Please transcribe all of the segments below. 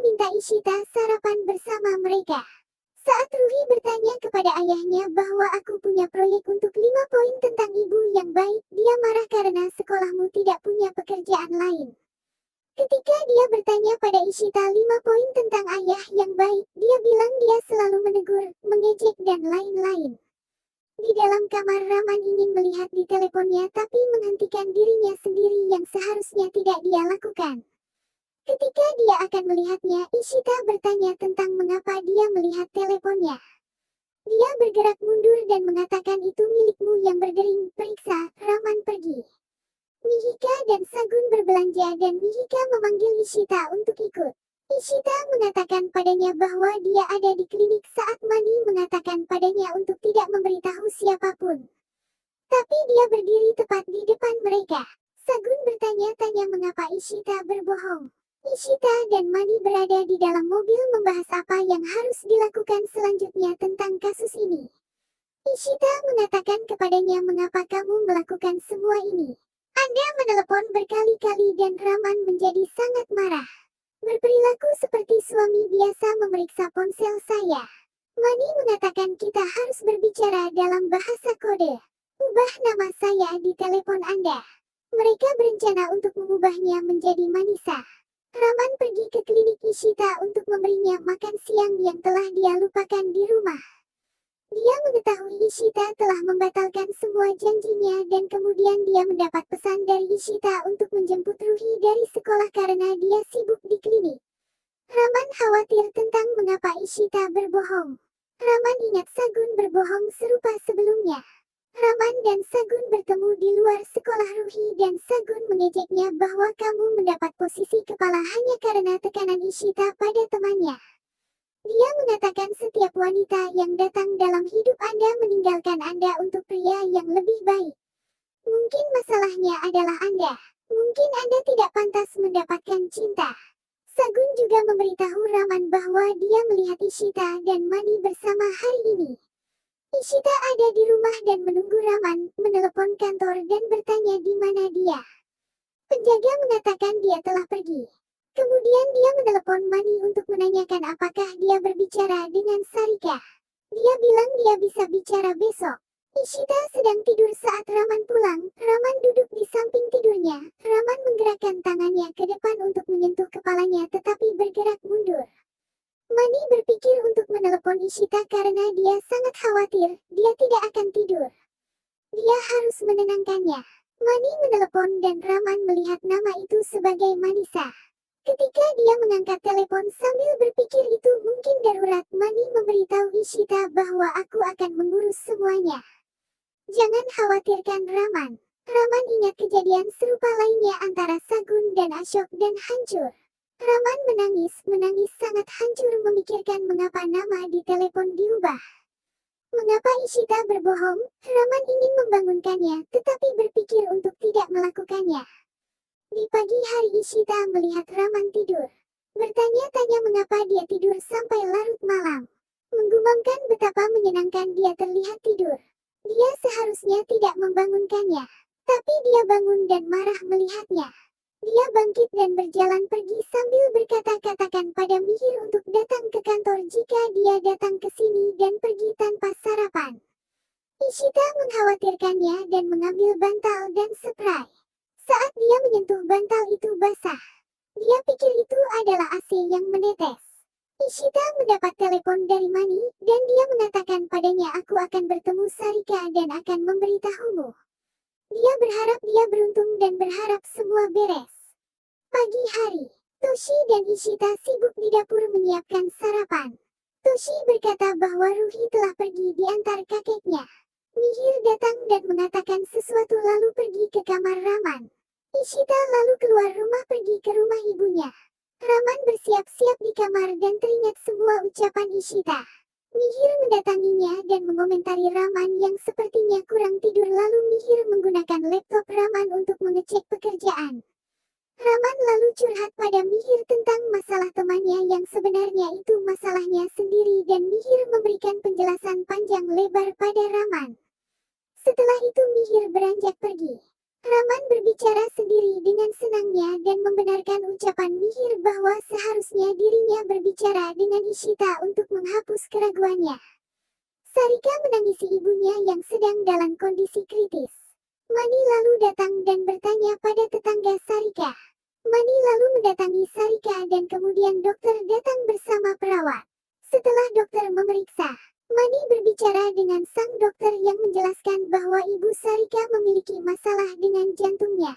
meminta Ishita sarapan bersama mereka. Saat Ruhi bertanya kepada ayahnya bahwa aku punya proyek untuk 5 poin tentang ibu yang baik, dia marah karena sekolahmu tidak punya pekerjaan lain. Ketika dia bertanya pada Ishita 5 poin tentang ayah yang baik, dia bilang dia selalu menegur, mengejek dan lain-lain. Di dalam kamar Raman ingin melihat di teleponnya tapi menghentikan dirinya sendiri yang seharusnya tidak dia lakukan. Ketika dia akan melihatnya, Ishita bertanya tentang mengapa dia melihat teleponnya. Dia bergerak mundur dan mengatakan itu milikmu yang berdering, periksa, Raman pergi. Mihika dan Sagun berbelanja dan Mihika memanggil Ishita untuk ikut. Ishita mengatakan padanya bahwa dia ada di klinik saat Mani mengatakan padanya untuk tidak memberitahu siapapun. Tapi dia berdiri tepat di depan mereka. Sagun bertanya-tanya mengapa Ishita berbohong. Ishita dan Mani berada di dalam mobil membahas apa yang harus dilakukan selanjutnya tentang kasus ini. Ishita mengatakan kepadanya mengapa kamu melakukan semua ini. Anda menelepon berkali-kali dan Raman menjadi sangat marah. Berperilaku seperti suami biasa memeriksa ponsel saya. Mani mengatakan kita harus berbicara dalam bahasa kode. Ubah nama saya di telepon Anda. Mereka berencana untuk mengubahnya menjadi Manisa. Raman pergi ke klinik Ishita untuk memberinya makan siang yang telah dia lupakan di rumah. Dia mengetahui Ishita telah membatalkan semua janjinya dan kemudian dia mendapat pesan dari Ishita untuk menjemput Ruhi dari sekolah karena dia sibuk di klinik. Raman khawatir tentang mengapa Ishita berbohong. Raman ingat Sagun berbohong serupa sebelumnya. Raman dan Sagun bertemu di luar sekolah Ruhi dan Sagun mengejeknya bahwa kamu mendapat posisi kepala hanya karena tekanan Ishita pada temannya. Dia mengatakan setiap wanita yang datang dalam hidup Anda meninggalkan Anda untuk pria yang lebih baik. Mungkin masalahnya adalah Anda. Mungkin Anda tidak pantas mendapatkan cinta. Sagun juga memberitahu Raman bahwa dia melihat Ishita dan Mani bersama hari ini. Ishita ada di rumah dan menunggu Raman, menelepon kantor dan bertanya di mana dia. Penjaga mengatakan dia telah pergi. Kemudian dia menelepon Mani untuk menanyakan apakah dia berbicara dengan Sarika. Dia bilang dia bisa bicara besok. Ishita sedang tidur saat Raman pulang. Raman duduk di samping tidurnya. Raman menggerakkan tangannya ke depan untuk menyentuh kepalanya tetapi bergerak mundur. Mani berpikir untuk menelepon Ishita karena dia sangat khawatir, dia tidak akan tidur. Dia harus menenangkannya. Mani menelepon dan Raman melihat nama itu sebagai Manisa. Ketika dia mengangkat telepon sambil berpikir itu mungkin darurat, Mani memberitahu Ishita bahwa aku akan mengurus semuanya. Jangan khawatirkan Raman. Raman ingat kejadian serupa lainnya antara Sagun dan Ashok dan hancur. Raman menangis sangat hancur memikirkan mengapa nama di telepon diubah. Mengapa Ishita berbohong? Raman ingin membangunkannya, tetapi berpikir untuk tidak melakukannya. Di pagi hari Ishita melihat Raman tidur. Bertanya-tanya mengapa dia tidur sampai larut malam. Menggumamkan betapa menyenangkan dia terlihat tidur. Dia seharusnya tidak membangunkannya. Tapi dia bangun dan marah melihatnya. Dia bangkit dan berjalan pergi sambil berkata katakan pada Mihir untuk datang ke kantor jika dia datang ke sini dan pergi tanpa sarapan. Ishita mengkhawatirkannya dan mengambil bantal dan spray. Saat dia menyentuh bantal itu basah. Dia pikir itu adalah AC yang menetes. Ishita mendapat telepon dari Mani, dan dia mengatakan padanya aku akan bertemu Sarika dan akan memberitahumu. Dia berharap dia beruntung dan berharap semua beres. Pagi hari, Toshi dan Ishita sibuk di dapur menyiapkan sarapan. Toshi berkata bahwa Ruhi telah pergi diantar kakeknya. Mihir datang dan mengatakan sesuatu lalu pergi ke kamar Raman. Ishita lalu keluar rumah pergi ke rumah ibunya. Raman bersiap-siap di kamar dan teringat semua ucapan Ishita. Mihir mendatanginya dan mengomentari Raman yang sepertinya kurang tidur lalu Mihir menggunakan laptop Raman untuk mengecek pekerjaan. Raman lalu curhat pada Mihir tentang masalah temannya yang sebenarnya itu masalahnya sendiri dan Mihir memberikan penjelasan panjang lebar pada Raman. Setelah itu Mihir beranjak pergi. Raman berbicara sendiri dengan senangnya dan membenarkan ucapan Mihir bahwa seharusnya dirinya berbicara dengan Ishita untuk menghapus keraguannya. Sarika menangisi ibunya yang sedang dalam kondisi kritis. Mani lalu datang dan bertanya pada tetangga Sarika. Mani lalu mendatangi Sarika dan kemudian dokter datang bersama perawat. Setelah dokter memeriksa, Mani berbicara dengan sang dokter yang menjelaskan bahwa ibu Sarika memiliki masalah dengan jantungnya.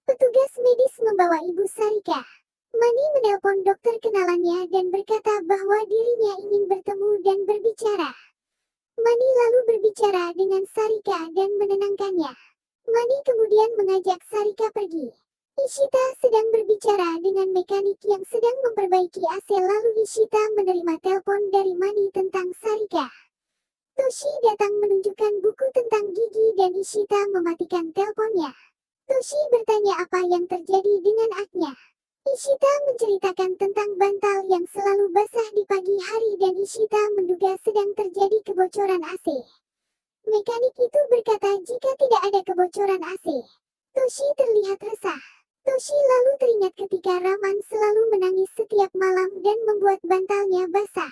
Petugas medis membawa ibu Sarika. Mani menelpon dokter kenalannya dan berkata bahwa dirinya ingin bertemu dan berbicara. Mani lalu berbicara dengan Sarika dan menenangkannya. Mani kemudian mengajak Sarika pergi. Ishita sedang berbicara dengan mekanik yang sedang memperbaiki AC lalu Ishita menerima telepon dari Mani tentang Sarika. Toshi datang menunjukkan buku tentang gigi dan Ishita mematikan teleponnya. Toshi bertanya apa yang terjadi dengan aknya. Ishita menceritakan tentang bantal yang selalu basah di pagi hari dan Ishita menduga sedang terjadi kebocoran AC. Mekanik itu berkata jika tidak ada kebocoran AC. Toshi terlihat resah. Toshi lalu teringat ketika Raman selalu menangis setiap malam dan membuat bantalnya basah.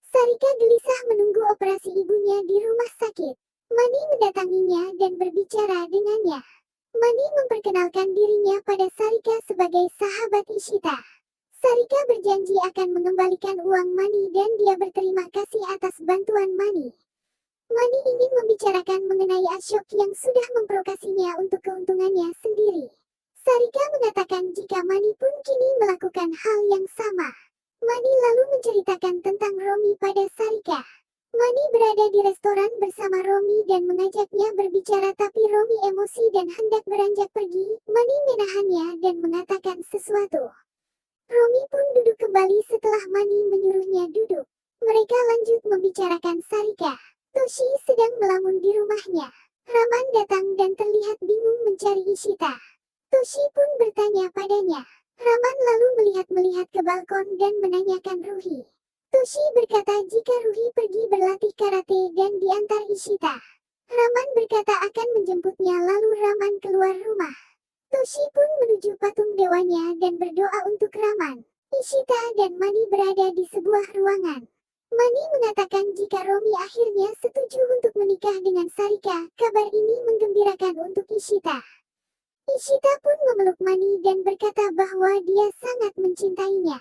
Sarika gelisah menunggu operasi ibunya di rumah sakit. Mani mendatanginya dan berbicara dengannya. Mani memperkenalkan dirinya pada Sarika sebagai sahabat Ishita. Sarika berjanji akan mengembalikan uang Mani dan dia berterima kasih atas bantuan Mani. Mani ingin membicarakan mengenai Ashok yang sudah memprovokasinya untuk keuntungannya sendiri. Sarika mengatakan jika Mani pun kini melakukan hal yang sama. Mani lalu menceritakan tentang Romi pada Sarika. Mani berada di restoran bersama Romi dan mengajaknya berbicara tapi Romi emosi dan hendak beranjak pergi. Mani menahannya dan mengatakan sesuatu. Romi pun duduk kembali setelah Mani menyuruhnya duduk. Mereka lanjut membicarakan Sarika. Toshi sedang melamun di rumahnya. Raman datang dan terlihat bingung mencari Ishita. Toshi pun bertanya padanya. Raman lalu melihat-melihat ke balkon dan menanyakan Ruhi. Toshi berkata jika Ruhi pergi berlatih karate dan diantar Ishita. Raman berkata akan menjemputnya lalu Raman keluar rumah. Toshi pun menuju patung dewanya dan berdoa untuk Raman. Ishita dan Mani berada di sebuah ruangan. Mani mengatakan jika Romi akhirnya setuju untuk menikah dengan Sarika, kabar ini menggembirakan untuk Ishita. Ishita pun memeluk Mani dan berkata bahwa dia sangat mencintainya.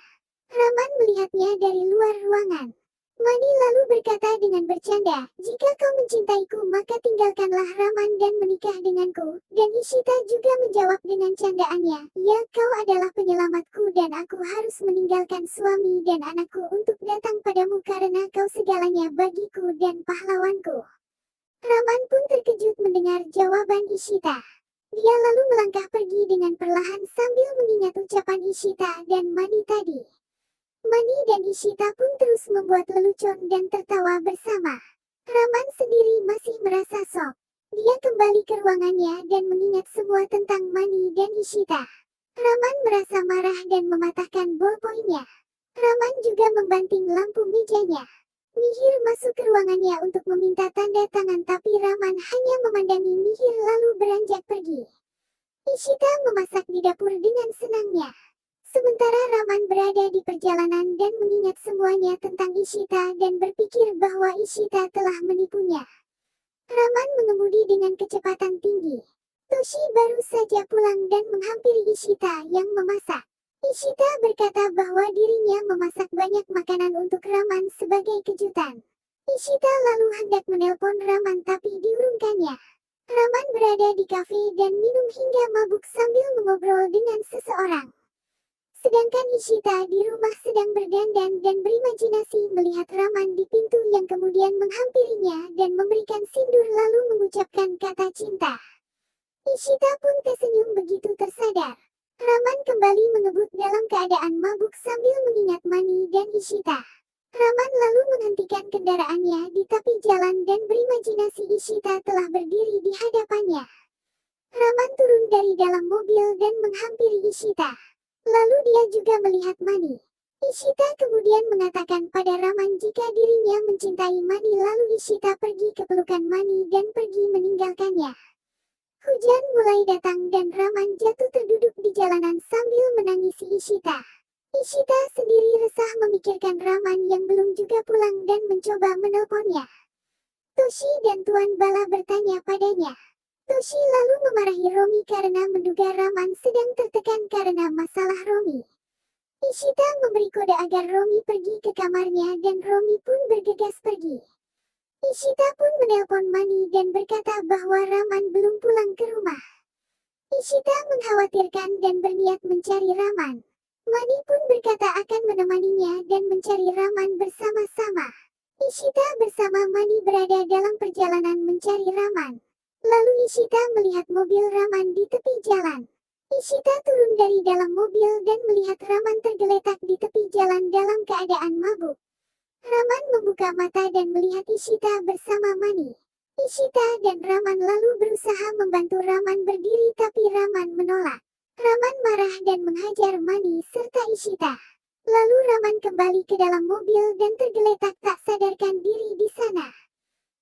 Raman melihatnya dari luar ruangan. Mani lalu berkata dengan bercanda, jika kau mencintaiku maka tinggalkanlah Raman dan menikah denganku. Dan Ishita juga menjawab dengan candaannya, ya kau adalah penyelamatku dan aku harus meninggalkan suami dan anakku untuk datang padamu karena kau segalanya bagiku dan pahlawanku. Raman pun terkejut mendengar jawaban Ishita. Dia lalu melangkah pergi dengan perlahan sambil mengingat ucapan Ishita dan Mani tadi. Mani dan Ishita pun terus membuat lelucon dan tertawa bersama. Raman sendiri masih merasa shock. Dia kembali ke ruangannya dan mengingat semua tentang Mani dan Ishita. Raman merasa marah dan mematahkan bolpoinnya. Raman juga membanting lampu mejanya. Mihir masuk ke ruangannya untuk meminta tanda tangan tapi Raman hanya memandangi Mihir lalu beranjak pergi. Ishita memasak di dapur dengan senangnya. Sementara Raman berada di perjalanan dan mengingat semuanya tentang Ishita dan berpikir bahwa Ishita telah menipunya. Raman mengemudi dengan kecepatan tinggi. Toshi baru saja pulang dan menghampiri Ishita yang memasak. Ishita berkata bahwa dirinya memasak banyak makanan untuk Raman sebagai kejutan. Ishita lalu hendak menelpon Raman tapi diurungkannya. Raman berada di kafe dan minum hingga mabuk sambil mengobrol dengan seseorang. Sedangkan Ishita di rumah sedang berdandan dan berimajinasi melihat Raman di pintu yang kemudian menghampirinya dan memberikan sindur lalu mengucapkan kata cinta. Ishita pun tersenyum begitu tersadar. Raman kembali mengebut dalam keadaan mabuk sambil mengingat Mani dan Ishita. Raman lalu menghentikan kendaraannya di tepi jalan dan berimajinasi Ishita telah berdiri di hadapannya. Raman turun dari dalam mobil dan menghampiri Ishita. Lalu dia juga melihat Mani. Ishita kemudian mengatakan pada Raman jika dirinya mencintai Mani lalu Ishita pergi ke pelukan Mani dan pergi meninggalkannya. Hujan mulai datang dan Raman jatuh terduduk di jalanan sambil menangisi Ishita. Ishita sendiri resah memikirkan Raman yang belum juga pulang dan mencoba menelponnya. Toshi dan Tuan Bala bertanya padanya. Toshi lalu memarahi Romi karena menduga Raman sedang tertekan karena masalah Romi. Ishita memberi kode agar Romi pergi ke kamarnya dan Romi pun bergegas pergi. Ishita pun menelpon Mani dan berkata bahwa Raman belum pulang ke rumah. Ishita mengkhawatirkan dan berniat mencari Raman. Mani pun berkata akan menemaninya dan mencari Raman bersama-sama. Ishita bersama Mani berada dalam perjalanan mencari Raman. Lalu Ishita melihat mobil Raman di tepi jalan. Ishita turun dari dalam mobil dan melihat Raman tergeletak di tepi jalan dalam keadaan mabuk. Raman membuka mata dan melihat Ishita bersama Mani. Ishita dan Raman lalu berusaha membantu Raman berdiri tapi Raman menolak. Raman marah dan menghajar Mani serta Ishita. Lalu Raman kembali ke dalam mobil dan tergeletak tak sadarkan diri di sana.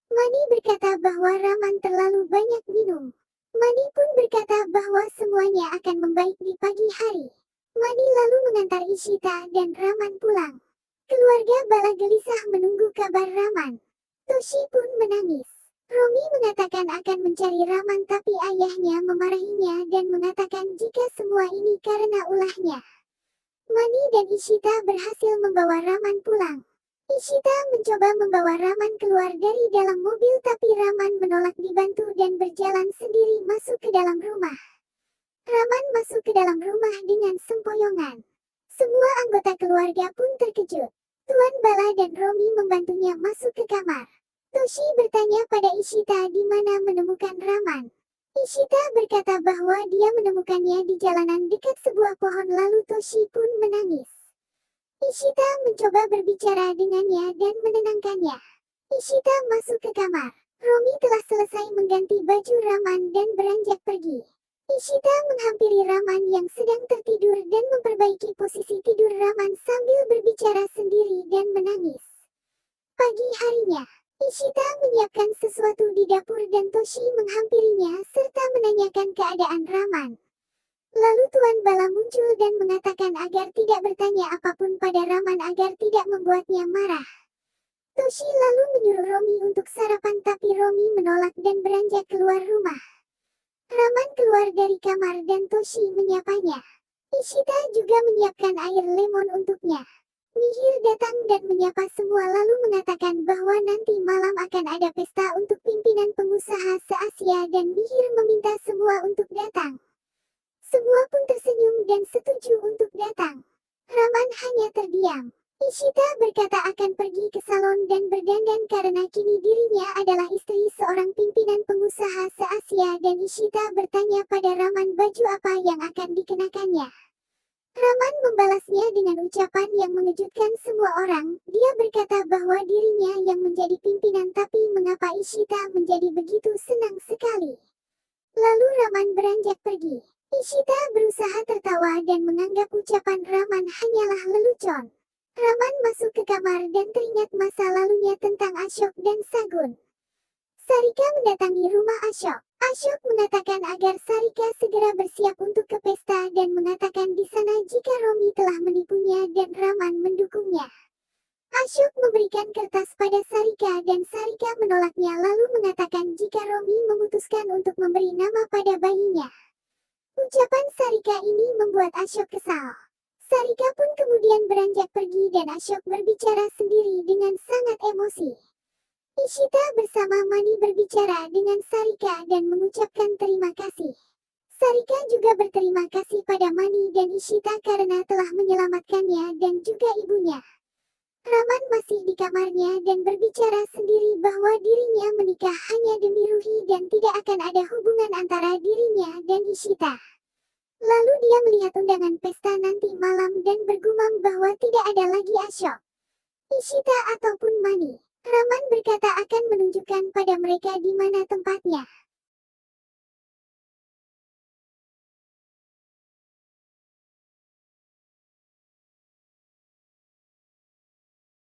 Mani berkata bahwa Raman terlalu banyak minum. Mani pun berkata bahwa semuanya akan membaik di pagi hari. Mani lalu mengantar Ishita dan Raman pulang. Keluarga Bala gelisah menunggu kabar Raman. Toshi pun menangis. Romi mengatakan akan mencari Raman tapi ayahnya memarahinya dan mengatakan jika semua ini karena ulahnya. Mani dan Ishita berhasil membawa Raman pulang. Ishita mencoba membawa Raman keluar dari dalam mobil tapi Raman menolak dibantu dan berjalan sendiri masuk ke dalam rumah. Raman masuk ke dalam rumah dengan sempoyongan. Semua anggota keluarga pun terkejut. Tuan Bala dan Romi membantunya masuk ke kamar. Toshi bertanya pada Ishita di mana menemukan Raman. Ishita berkata bahwa dia menemukannya di jalanan dekat sebuah pohon lalu Toshi pun menangis. Ishita mencoba berbicara dengannya dan menenangkannya. Ishita masuk ke kamar. Romi telah selesai mengganti baju Raman dan beranjak pergi. Ishita menghampiri Raman yang sedang tertidur dan memperbaiki posisi tidur Raman sambil berbicara sendiri dan menangis. Pagi harinya, Ishita menyiapkan sesuatu di dapur dan Toshi menghampirinya serta menanyakan keadaan Raman. Lalu Tuan Bala muncul dan mengatakan agar tidak bertanya apapun pada Raman agar tidak membuatnya marah. Toshi lalu menyuruh Romi untuk sarapan tapi Romi menolak dan beranjak keluar rumah. Raman keluar dari kamar dan Toshi menyapanya. Ishita juga menyiapkan air lemon untuknya. Mihir datang dan menyapa semua lalu mengatakan bahwa nanti malam akan ada pesta untuk pimpinan pengusaha se-Asia dan Mihir meminta semua untuk datang. Semua pun tersenyum dan setuju untuk datang. Raman hanya terdiam. Ishita berkata akan pergi ke salon dan berdandan karena kini dirinya adalah istri seorang pimpinan pengusaha se-Asia dan Ishita bertanya pada Raman baju apa yang akan dikenakannya. Raman membalasnya dengan ucapan yang mengejutkan semua orang. Dia berkata bahwa dirinya yang menjadi pimpinan tapi mengapa Ishita menjadi begitu senang sekali. Lalu Raman beranjak pergi. Ishita berusaha tertawa dan menganggap ucapan Raman hanyalah lelucon. Raman masuk ke kamar dan teringat masa lalunya tentang Ashok dan Sagun. Sarika mendatangi rumah Ashok. Ashok mengatakan agar Sarika segera bersiap untuk ke pesta dan mengatakan di sana jika Romi telah menipunya dan Raman mendukungnya. Ashok memberikan kertas pada Sarika dan Sarika menolaknya lalu mengatakan jika Romi memutuskan untuk memberi nama pada bayinya. Ucapan Sarika ini membuat Ashok kesal. Sarika pun kemudian beranjak pergi dan Ashok berbicara sendiri dengan sangat emosi. Ishita bersama Mani berbicara dengan Sarika dan mengucapkan terima kasih. Sarika juga berterima kasih pada Mani dan Ishita karena telah menyelamatkannya dan juga ibunya. Raman masih di kamarnya dan berbicara sendiri bahwa dirinya menikah hanya demi Ruhi dan tidak akan ada hubungan antara dirinya dan Ishita. Lalu dia melihat undangan pesta nanti malam dan bergumam bahwa tidak ada lagi Ashok, Ishita ataupun Mani. Raman berkata akan menunjukkan pada mereka di mana tempatnya.